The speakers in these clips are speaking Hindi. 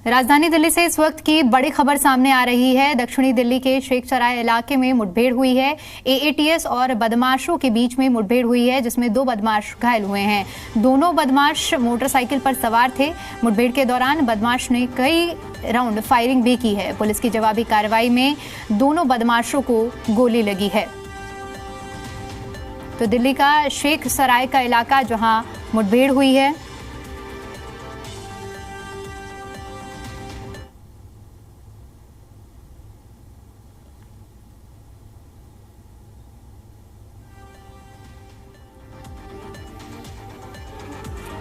राजधानी दिल्ली से इस वक्त की बड़ी खबर सामने आ रही है। दक्षिणी दिल्ली के शेख सराय इलाके में मुठभेड़ हुई है। एएटीएस और बदमाशों के बीच में मुठभेड़ हुई है, जिसमें 2 बदमाश घायल हुए हैं। दोनों बदमाश मोटरसाइकिल पर सवार थे। मुठभेड़ के दौरान बदमाश ने कई राउंड फायरिंग भी की है। पुलिस की जवाबी कार्रवाई में दोनों बदमाशों को गोली लगी है। तो दिल्ली का शेख सराय का इलाका जहां मुठभेड़ हुई है,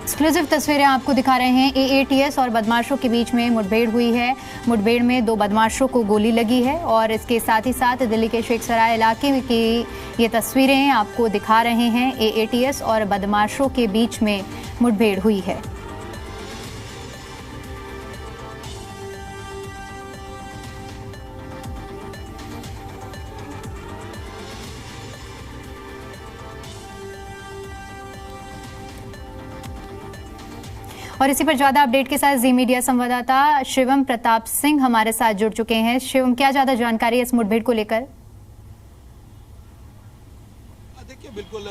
एक्सक्लूसिव तस्वीरें आपको दिखा रहे हैं। एएटीएस और बदमाशों के बीच में मुठभेड़ हुई है। मुठभेड़ में 2 बदमाशों को गोली लगी है और इसके साथ ही साथ दिल्ली के शेख सराय इलाके की ये तस्वीरें आपको दिखा रहे हैं। एएटीएस और बदमाशों के बीच में मुठभेड़ हुई है। और इसी पर ज्यादा अपडेट के साथ जी मीडिया संवाददाता शिवम प्रताप सिंह हमारे साथ जुड़ चुके हैं। शिवम, क्या ज्यादा जानकारी है इस मुठभेड़ को लेकर? देखिए, बिल्कुल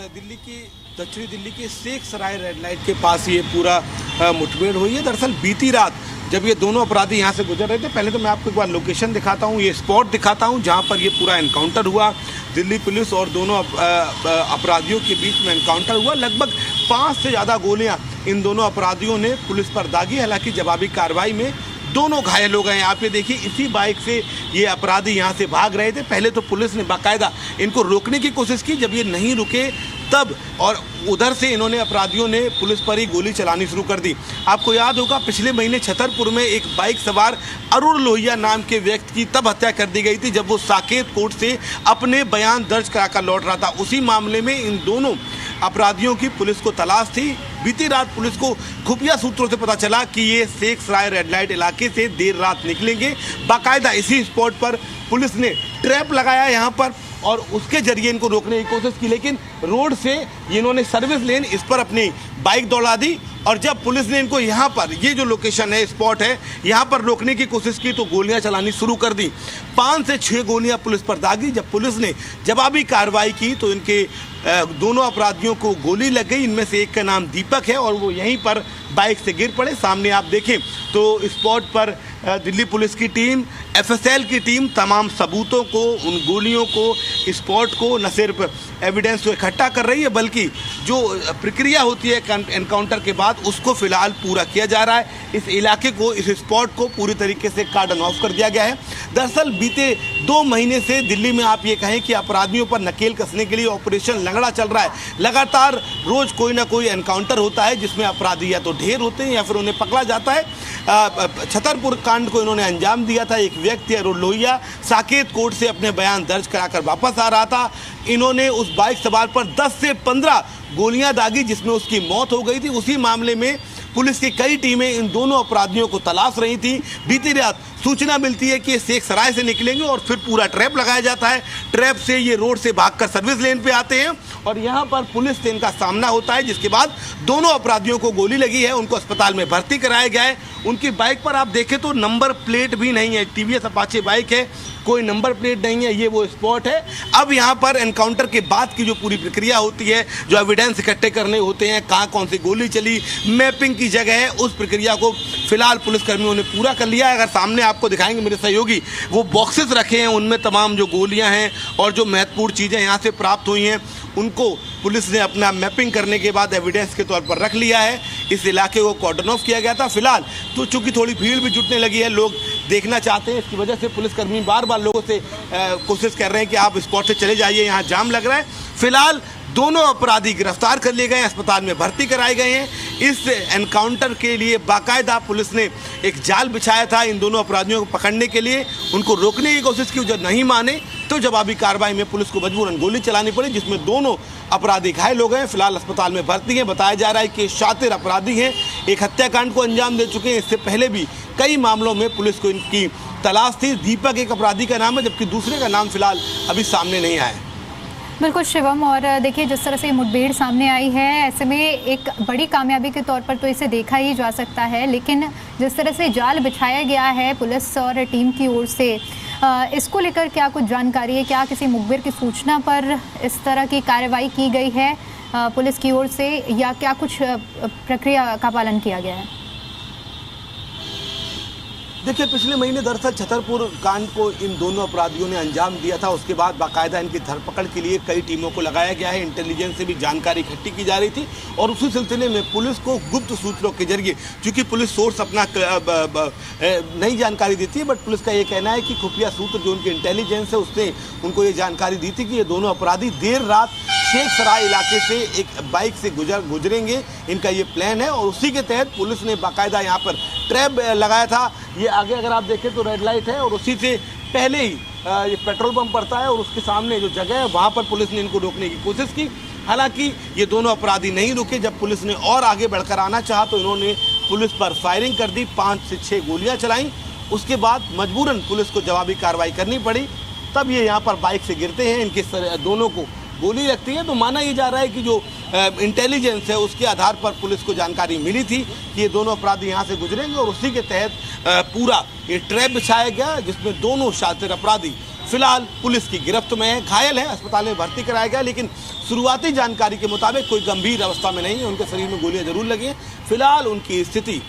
दक्षिणी दिल्ली के शेख सराय रेड लाइट के पास ये पूरा मुठभेड़ हुई है। दरअसल बीती रात जब ये दोनों अपराधी यहाँ से गुजर रहे थे, पहले तो मैं आपको एक बार लोकेशन दिखाता हूँ, ये स्पॉट दिखाता हूँ जहाँ पर ये पूरा एनकाउंटर हुआ। दिल्ली पुलिस और दोनों अपराधियों के बीच में एनकाउंटर हुआ। लगभग 5 से ज़्यादा गोलियाँ इन दोनों अपराधियों ने पुलिस पर दागी। हालांकि जवाबी कार्रवाई में दोनों घायल हो गए हैं। आप ये देखिए, इसी बाइक से ये अपराधी यहाँ से भाग रहे थे। पहले तो पुलिस ने बाकायदा इनको रोकने की कोशिश की, जब ये नहीं रुके तब और उधर से इन्होंने अपराधियों ने पुलिस पर ही गोली चलानी शुरू कर दी। आपको याद होगा, पिछले महीने छतरपुर में एक बाइक सवार अरुण लोहिया नाम के व्यक्ति की तब हत्या कर दी गई थी जब वो साकेत कोर्ट से अपने बयान दर्ज कराकर लौट रहा था। उसी मामले में इन दोनों अपराधियों की पुलिस को तलाश थी। बीती रात पुलिस को खुफिया सूत्रों से पता चला कि ये शेख सराय रेड लाइट इलाके से देर रात निकलेंगे। बाकायदा इसी स्पॉट पर पुलिस ने ट्रैप लगाया यहाँ पर और उसके जरिए इनको रोकने की कोशिश की, लेकिन रोड से इन्होंने सर्विस लेन इस पर अपनी बाइक दौड़ा दी। और जब पुलिस ने इनको यहाँ पर, ये जो लोकेशन है, स्पॉट है, यहाँ पर रोकने की कोशिश की तो गोलियाँ चलानी शुरू कर दी। 5 से 6 गोलियाँ पुलिस पर दागी। जब पुलिस ने जवाबी कार्रवाई की तो इनके दोनों अपराधियों को गोली लग गई। इनमें से एक का नाम दीपक है और वो यहीं पर बाइक से गिर पड़े। सामने आप देखें तो स्पॉट पर दिल्ली पुलिस की टीम, एफएसएल की टीम तमाम सबूतों को, उन गोलियों को, स्पॉट को न सिर्फ एविडेंस को इकट्ठा कर रही है, बल्कि जो प्रक्रिया होती है एनकाउंटर के बाद उसको फिलहाल पूरा किया जा रहा है। इस इलाके को, इस स्पॉट को पूरी तरीके से कार्डन ऑफ कर दिया गया है। दरअसल बीते 2 महीने से दिल्ली में आप ये कहें कि अपराधियों पर नकेल कसने के लिए ऑपरेशन लंगड़ा चल रहा है। लगातार रोज कोई ना कोई एनकाउंटर होता है जिसमें अपराधी या तो ढेर होते हैं या फिर उन्हें पकड़ा जाता है। छतरपुर कांड को इन्होंने अंजाम दिया था। एक व्यक्ति अरुण लोहिया साकेत कोर्ट से अपने बयान दर्ज कराकर वापस आ रहा था। इन्होंने उस बाइक सवार पर 10 से 15 गोलियां दागी जिसमें उसकी मौत हो गई थी। उसी मामले में पुलिस की कई टीमें इन दोनों अपराधियों को तलाश रही थी। बीती रात सूचना मिलती है कि ये शेख सराय से निकलेंगे और फिर पूरा ट्रैप लगाया जाता है। ट्रैप से ये रोड से भागकर सर्विस लेन पे आते हैं और यहाँ पर पुलिस से इनका सामना होता है, जिसके बाद दोनों अपराधियों को गोली लगी है। उनको अस्पताल में भर्ती कराया गया है। उनकी बाइक पर आप देखें तो नंबर प्लेट भी नहीं है। टीवीएस अपाचे बाइक है, कोई नंबर प्लेट नहीं है। ये वो स्पॉट है। अब यहाँ पर एनकाउंटर के बाद की जो पूरी प्रक्रिया होती है, जो एविडेंस इकट्ठे करने होते हैं, कहाँ कौन सी गोली चली, मैपिंग की जगह है, उस प्रक्रिया को फिलहाल पुलिसकर्मियों ने पूरा कर लिया है। अगर सामने आपको दिखाएंगे मेरे सहयोगी, वो बॉक्सेस रखे हैं, उनमें तमाम जो गोलियां हैं और जो महत्वपूर्ण चीज़ें यहाँ से प्राप्त हुई हैं उनको पुलिस ने अपना मैपिंग करने के बाद एविडेंस के तौर पर रख लिया है। इस इलाके को कॉर्डन ऑफ किया गया था। फिलहाल तो चूंकि थोड़ी भीड़ भी जुटने लगी है, लोग देखना चाहते हैं, इसकी वजह से पुलिसकर्मी बार बार लोगों से कोशिश कर रहे हैं कि आप स्पॉट से चले जाइए, यहाँ जाम लग रहा है। फिलहाल दोनों अपराधी गिरफ्तार कर लिए गए हैं, अस्पताल में भर्ती कराए गए हैं। इस एनकाउंटर के लिए बाकायदा पुलिस ने एक जाल बिछाया था इन दोनों अपराधियों को पकड़ने के लिए। उनको रोकने की कोशिश की, जब नहीं माने तो जवाबी कार्रवाई में पुलिस को मजबूरन गोली चलानी पड़ी, जिसमें दोनों अपराधी घायल हो गए। फिलहाल अस्पताल में भर्ती हैं। बताया जा रहा है कि शातिर अपराधी हैं, एक हत्याकांड को अंजाम दे चुके हैं। इससे पहले भी कई मामलों में पुलिस को इनकी तलाश थी। दीपक एक अपराधी का नाम है, जबकि दूसरे का नाम फिलहाल अभी सामने नहीं आया है। बिल्कुल शिवम, और देखिए जिस तरह से मुठभेड़ सामने आई है, ऐसे में एक बड़ी कामयाबी के तौर पर तो इसे देखा ही जा सकता है, लेकिन जिस तरह से जाल बिछाया गया है पुलिस और टीम की ओर से, इसको लेकर क्या कुछ जानकारी है? क्या किसी मुखबिर की सूचना पर इस तरह की कार्रवाई की गई है पुलिस की ओर से, या क्या कुछ प्रक्रिया का पालन किया गया है? देखिए, पिछले महीने दरअसल छतरपुर कांड को इन दोनों अपराधियों ने अंजाम दिया था। उसके बाद बाकायदा इनकी धरपकड़ के लिए कई टीमों को लगाया गया है। इंटेलिजेंस से भी जानकारी इकट्ठी की जा रही थी और उसी सिलसिले में पुलिस को गुप्त सूत्रों के जरिए, चूंकि पुलिस सोर्स अपना नई जानकारी देती है, बट पुलिस का ये कहना है कि खुफिया सूत्र जो उनके इंटेलिजेंस है उसने उनको ये जानकारी दी थी कि ये दोनों अपराधी देर रात शेख सराय इलाके से एक बाइक से गुजरेंगे, इनका ये प्लान है। और उसी के तहत पुलिस ने बाकायदा यहाँ पर ट्रैप लगाया था। ये आगे अगर आप देखें तो रेड लाइट है और उसी से पहले ही ये पेट्रोल पंप पड़ता है और उसके सामने जो जगह है वहाँ पर पुलिस ने इनको रोकने की कोशिश की। हालांकि ये दोनों अपराधी नहीं रुके। जब पुलिस ने और आगे बढ़कर आना चाहा तो इन्होंने पुलिस पर फायरिंग कर दी, 5 से 6 गोलियाँ चलाईं। उसके बाद मजबूरन पुलिस को जवाबी कार्रवाई करनी पड़ी। तब ये यहाँ पर बाइक से गिरते हैं, इनके दोनों को गोली लगती है। तो माना ये जा रहा है कि जो इंटेलिजेंस है उसके आधार पर पुलिस को जानकारी मिली थी कि ये दोनों अपराधी यहाँ से गुजरेंगे और उसी के तहत पूरा ये ट्रैप बिछाया गया, जिसमें दोनों शातिर अपराधी फिलहाल पुलिस की गिरफ्त में है। घायल है, अस्पताल में भर्ती कराया गया, लेकिन शुरुआती जानकारी के मुताबिक कोई गंभीर अवस्था में नहीं है। उनके शरीर में गोलियां जरूर लगी हैं। फिलहाल उनकी स्थिति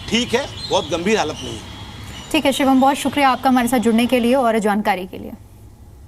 ठीक है, बहुत गंभीर हालत नहीं है। ठीक है शिवम, बहुत शुक्रिया आपका हमारे साथ जुड़ने के लिए और जानकारी के लिए।